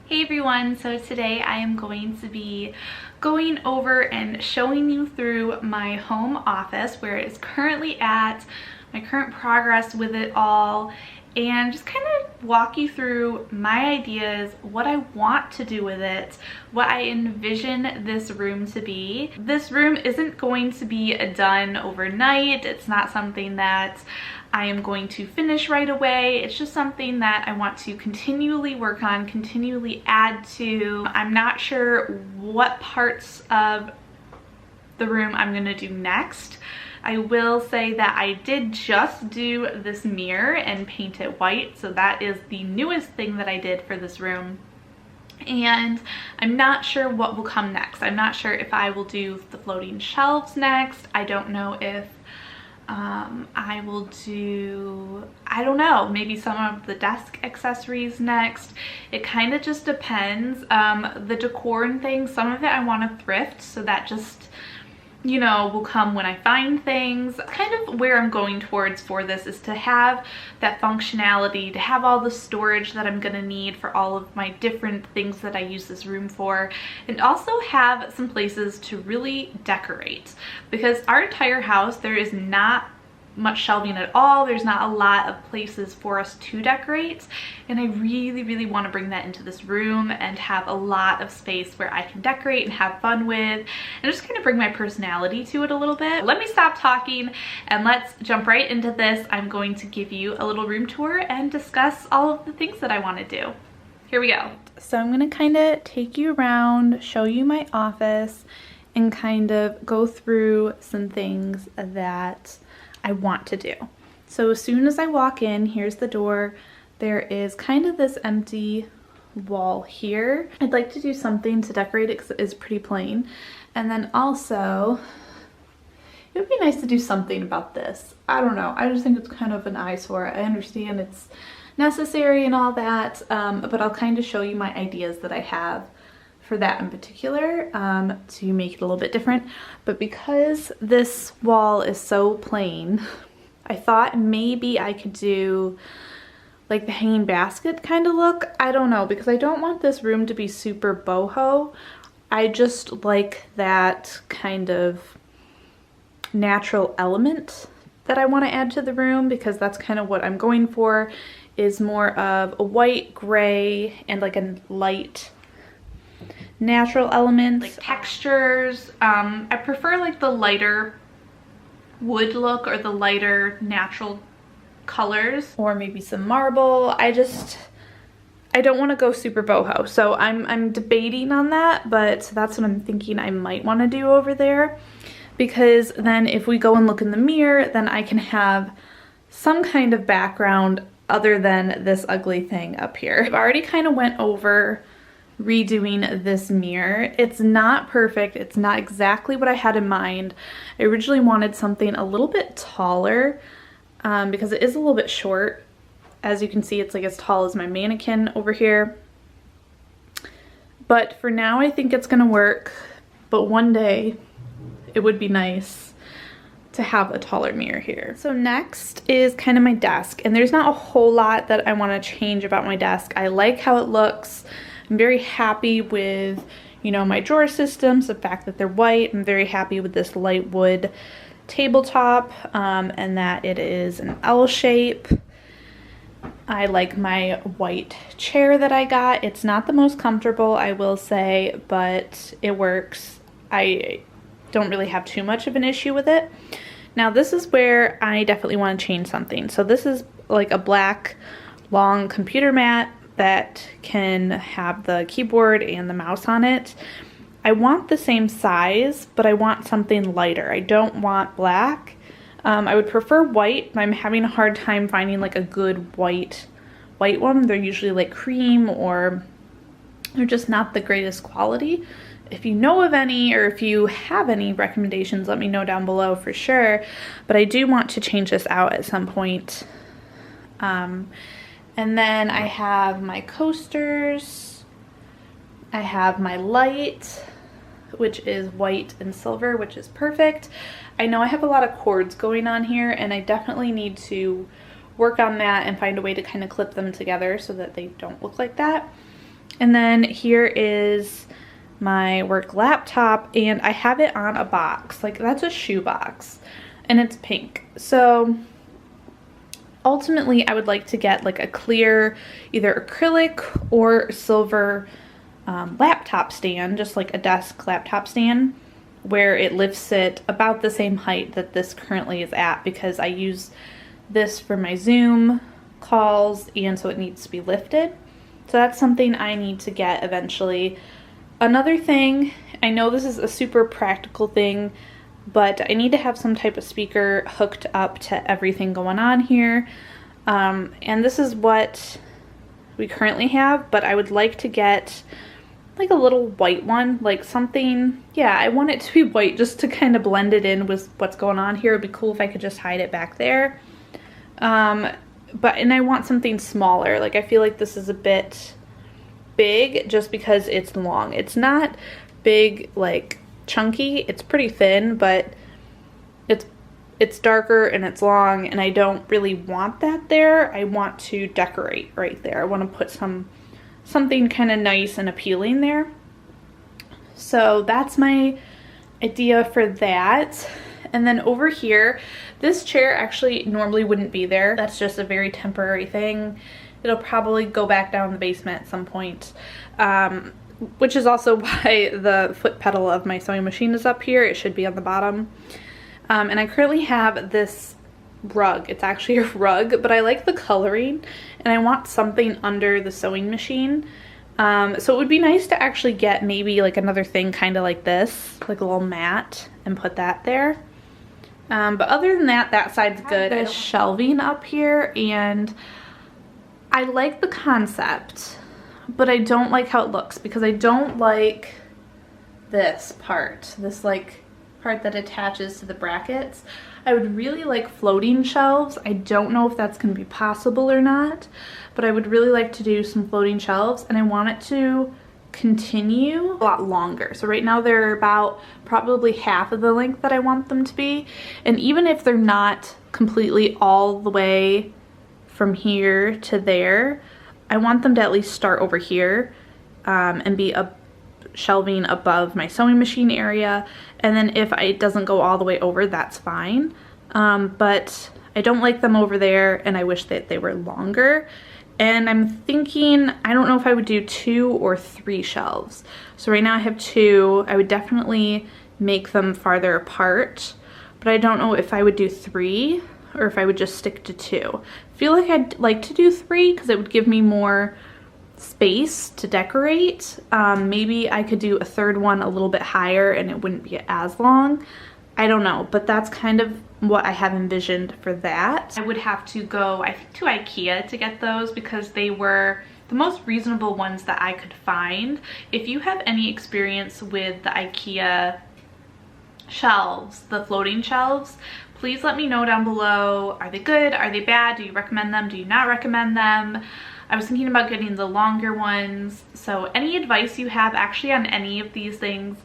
Hey everyone, so today I am going to be going over and showing you through my home office, where it's currently at, my current progress with it all, and just kind of walk you through my ideas, what I want to do with it, what I envision this room to be. This room isn't going to be done overnight. It's not something that I am going to finish right away. It's just something that I want to continually work on, continually add to. I'm not sure what parts of the room I'm gonna do next. I will say that I did just do this mirror and paint it white, so that is the newest thing that I did for this room. And I'm not sure what will come next. I'm not sure if I will do the floating shelves next. I don't know if I will do, I don't know, maybe some of the desk accessories next. It kind of just depends. The decor and things, some of it I want to thrift, so that just, you know, will come when I find things. Kind of where I'm going towards for this is to have that functionality, to have all the storage that I'm gonna need for all of my different things that I use this room for, and also have some places to really decorate. Because our entire house, there is not much shelving at all. There's not a lot of places for us to decorate, and I really want to bring that into this room and have a lot of space where I can decorate and have fun with, and just kind of bring my personality to it a little bit. Let me stop talking and let's jump right into this. I'm going to give you a little room tour and discuss all of the things that I want to do. Here we go. So I'm going to kind of take you around, show you my office, and kind of go through some things that I want to do. So as soon as I walk in, here's the door. There is kind of this empty wall here. I'd like to do something to decorate it because it is pretty plain. And then also, it would be nice to do something about this. I don't know. I just think it's kind of an eyesore. I understand it's necessary and all that, but I'll kind of show you my ideas that I have for that in particular, to make it a little bit different. But because this wall is so plain, I thought maybe I could do like the hanging basket kind of look. I don't know, because I don't want this room to be super boho. I just like that kind of natural element that I want to add to the room, because that's kind of what I'm going for, is more of a white, gray, and like a light natural elements, like textures. I prefer like the lighter wood look or the lighter natural colors, or maybe some marble. I don't want to go super boho, so I'm debating on that, but that's what I'm thinking I might want to do over there, because then if we go and look in the mirror, then I can have some kind of background other than this ugly thing up here. I've already kind of went over redoing this mirror. It's not perfect. It's not exactly what I had in mind. I originally wanted something a little bit taller, because it is a little bit short. As you can see, it's like as tall as my mannequin over here. But for now, I think it's gonna work. But one day, it would be nice to have a taller mirror here. So next is kind of my desk. And there's not a whole lot that I want to change about my desk. I like how it looks. I'm very happy with, you know, my drawer systems, the fact that they're white. I'm very happy with this light wood tabletop, and that it is an L shape. I like my white chair that I got. It's not the most comfortable, I will say, but it works. I don't really have too much of an issue with it. Now this is where I definitely want to change something. So this is like a black long computer mat that can have the keyboard and the mouse on it. I want the same size, but I want something lighter. I don't want black. I would prefer white, but I'm having a hard time finding like a good white one. They're usually like cream, or they're just not the greatest quality. If you know of any, or if you have any recommendations, let me know down below for sure. But I do want to change this out at some point. And then I have my coasters, I have my light, which is white and silver, which is perfect. I know I have a lot of cords going on here, and I definitely need to work on that and find a way to kind of clip them together so that they don't look like that. And then here is my work laptop, and I have it on a box. Like, that's a shoe box, and it's pink. So ultimately I would like to get like a clear, either acrylic or silver laptop stand, just like a desk laptop stand, where it lifts it about the same height that this currently is at, because I use this for my Zoom calls, and so it needs to be lifted. So that's something I need to get eventually. Another thing, I know this is a super practical thing, but I need to have some type of speaker hooked up to everything going on here. And this is what we currently have, but I would like to get like a little white one, like something, yeah, I want it to be white just to kind of blend it in with what's going on here. It'd be cool if I could just hide it back there. And I want something smaller. Like, I feel like this is a bit big just because it's long. It's not big, like chunky, it's pretty thin, but it's darker and it's long, and I don't really want that there. I want to decorate right there. I want to put something kind of nice and appealing there. So that's my idea for that. And then over here, this chair actually normally wouldn't be there. That's just a very temporary thing. It'll probably go back down in the basement at some point, which is also why the foot pedal of my sewing machine is up here. It should be on the bottom. And I currently have this rug. It's actually a rug, but I like the coloring, and I want something under the sewing machine. So it would be nice to actually get maybe like another thing kind of like this, like a little mat, and put that there. But other than that, that side's good. There's shelving up here, and I like the concept, but I don't like how it looks, because I don't like this part, this like part that attaches to the brackets. I would really like floating shelves. I don't know if that's going to be possible or not, but I would really like to do some floating shelves, and I want it to continue a lot longer. So right now they're about probably half of the length that I want them to be, and even if they're not completely all the way from here to there, I want them to at least start over here and be a shelving above my sewing machine area, and then if it doesn't go all the way over, that's fine. But I don't like them over there, and I wish that they were longer. And I'm thinking, I don't know if I would do 2 or 3 shelves. So right now I have 2. I would definitely make them farther apart, but I don't know if I would do 3 or if I would just stick to 2. I feel like I'd like to do 3 because it would give me more space to decorate. Maybe I could do a third one a little bit higher and it wouldn't be as long. I don't know, but that's kind of what I have envisioned for that. I would have to go, I think, to IKEA to get those because they were the most reasonable ones that I could find. If you have any experience with the IKEA shelves, the floating shelves, please let me know down below. Are they good? Are they bad? Do you recommend them? Do you not recommend them? I was thinking about getting the longer ones. So any advice you have actually on any of these things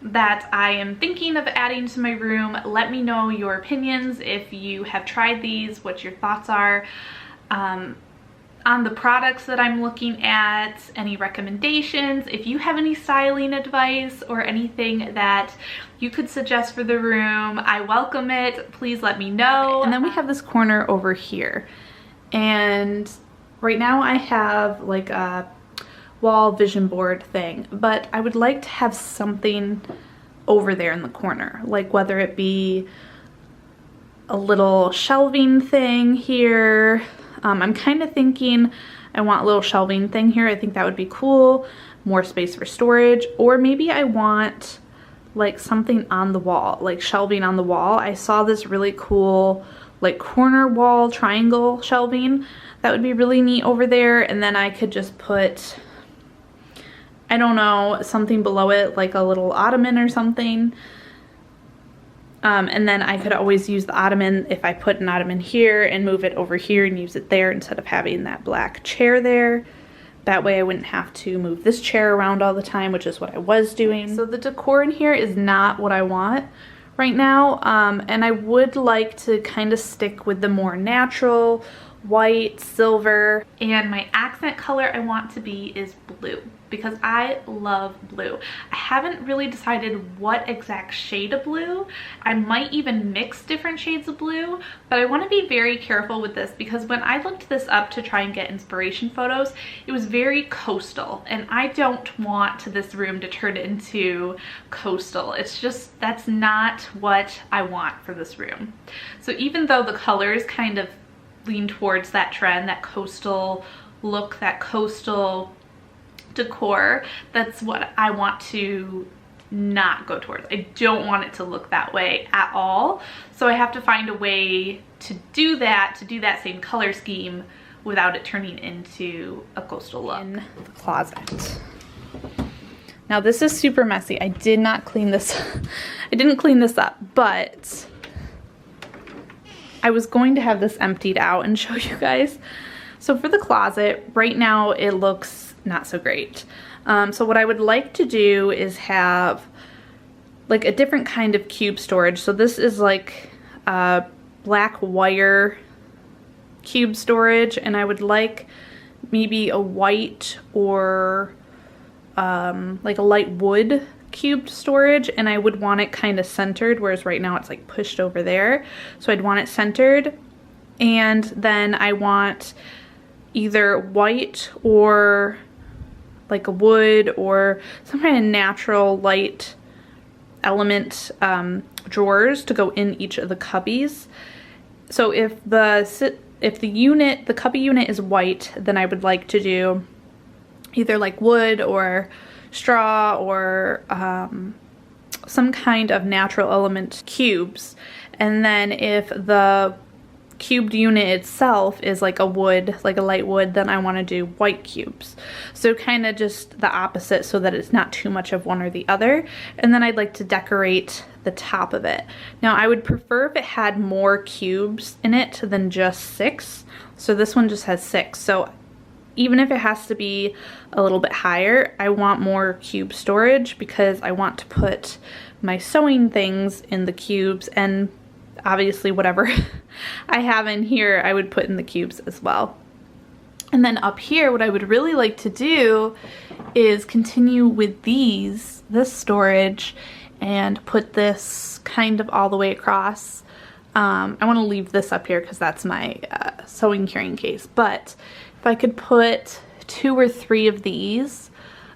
that I am thinking of adding to my room, let me know your opinions. If you have tried these, what your thoughts are on the products that I'm looking at, any recommendations. If you have any styling advice or anything that you could suggest for the room, I welcome it. Please let me know. And then we have this corner over here, and right now I have like a wall vision board thing, but I would like to have something over there in the corner, like whether it be a little shelving thing here. I'm kind of thinking I want a little shelving thing here. I think that would be cool, more space for storage. Or maybe I want like something on the wall, like shelving on the wall. I saw this really cool like corner wall triangle shelving that would be really neat over there, and then I could just put, I don't know, something below it, like a little ottoman or something. And then I could always use the ottoman if I put an ottoman here and move it over here and use it there instead of having that black chair there. That way I wouldn't have to move this chair around all the time, which is what I was doing. So the decor in here is not what I want right now. And I would like to kind of stick with the more natural, white, silver, and my accent color I want to be is blue because I love blue. I haven't really decided what exact shade of blue. I might even mix different shades of blue, but I want to be very careful with this because when I looked this up to try and get inspiration photos, it was very coastal, and I don't want this room to turn into coastal. It's just, that's not what I want for this room. So even though the colors kind of lean towards that trend, that coastal look, that coastal decor, that's what I want to not go towards. I don't want it to look that way at all. So I have to find a way to do that same color scheme without it turning into a coastal look. In the closet. Now this is super messy. I did not clean this. I didn't clean this up, but I was going to have this emptied out and show you guys. So for the closet, right now it looks not so great. So what I would like to do is have like a different kind of cube storage. So this is like a black wire cube storage, and I would like maybe a white or like a light wood cubed storage, and I would want it kind of centered, whereas right now it's like pushed over there. So I'd want it centered, and then I want either white or like a wood or some kind of natural light element drawers to go in each of the cubbies. So if the cubby unit is white, then I would like to do either like wood or straw or some kind of natural element cubes. And then if the cubed unit itself is like a wood, like a light wood, then I want to do white cubes. So kind of just the opposite so that it's not too much of one or the other. And then I'd like to decorate the top of it. Now I would prefer if it had more cubes in it than just 6. So this one just has 6. So even if it has to be a little bit higher, I want more cube storage because I want to put my sewing things in the cubes, and obviously whatever I have in here I would put in the cubes as well. And then up here, what I would really like to do is continue with this storage and put this kind of all the way across. I want to leave this up here because that's my sewing carrying case, but if I could put 2 or 3 of these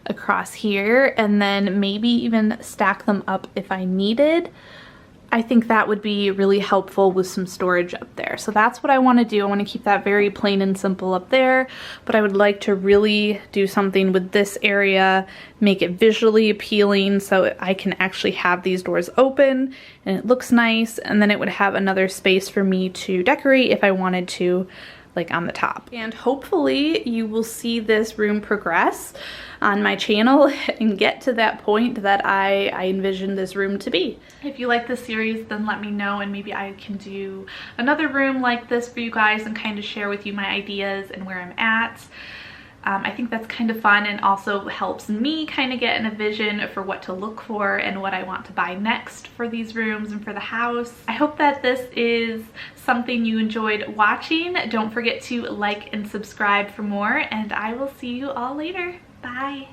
across here and then maybe even stack them up if I needed, I think that would be really helpful with some storage up there. So that's what I want to do. I want to keep that very plain and simple up there, but I would like to really do something with this area, make it visually appealing so I can actually have these doors open and it looks nice, and then it would have another space for me to decorate if I wanted to, like on the top. And hopefully you will see this room progress on my channel and get to that point that I envision this room to be. If you like this series, then let me know and maybe I can do another room like this for you guys and kind of share with you my ideas and where I'm at. I think that's kind of fun and also helps me kind of get in a vision for what to look for and what I want to buy next for these rooms and for the house. I hope that this is something you enjoyed watching. Don't forget to like and subscribe for more, and I will see you all later. Bye.